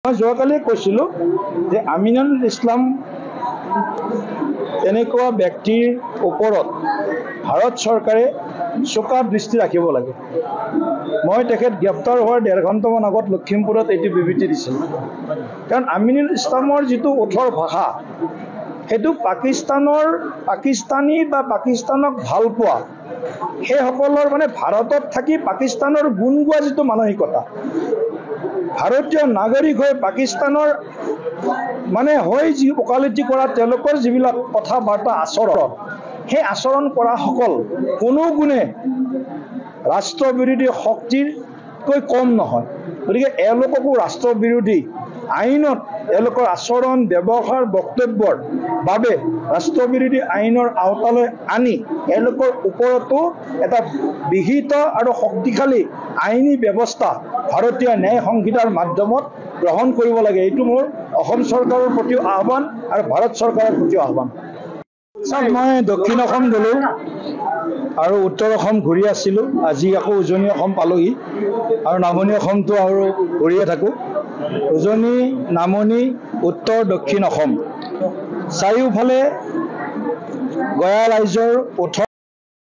মই যোৱাকালি কৈছিলোঁ যে আমিনুল ইছলাম এনেকুৱা ব্যক্তিৰ ওপৰত ভাৰত চৰকাৰে চোকা দৃষ্টি ৰাখিব লাগে। মই তেখেত গ্ৰেপ্তাৰ হোৱাৰ 1.5 ঘণ্টামান আগত লখিমপুৰত এইটো বিবৃতি দিছিলোঁ। কাৰণ আমিনুল ইছলামৰ যিটো ওঠৰ ভাষা সেইটো পাকিস্তানী বা পাকিস্তানক ভাল পোৱা সেইসকলৰ ভাৰতত থাকি পাকিস্তানৰ গুণ গোৱা যিটো মানসিকতা, ভাৰতীয় নাগৰিক হৈ পাকিস্তানৰ হৈ যি ওকালতি কৰা তেওঁলোকৰ যিবিলাক কথা বাৰ্তা আচৰণ, সেই আচৰণ কৰাসকল কোনো গুণে ৰাষ্ট্ৰবিৰোধী শক্তিতকৈ কম নহয়। গতিকে এওঁলোককো ৰাষ্ট্ৰবিৰোধী আইনত এওঁলোকৰ আচৰণ ব্যৱহাৰ বক্তব্যৰ বাবে ৰাষ্ট্ৰবিৰোধী আইনৰ আওতালৈ আনি এওঁলোকৰ ওপৰতো এটা বিহিত আৰু শক্তিশালী আইনী ব্যৱস্থা ভাৰতীয় ন্যায় সংহিতাৰ মাধ্যমত গ্ৰহণ কৰিব লাগে। এইটো মোৰ অসম চৰকাৰৰ প্ৰতিও আহ্বান আৰু ভাৰত চৰকাৰৰ প্ৰতিও আহ্বান। মই দক্ষিণ অসম গ'লোঁ আৰু উত্তৰ অসম ঘূৰি আছিলোঁ। আজি আকৌ উজনি অসম পালোহি আৰু নামনি অসমটো আৰু ঘূৰিয়ে থাকোঁ। উজনি, নামনি, উত্তৰ, দক্ষিণ অসম চাৰিওফালে গঞা ৰাইজৰ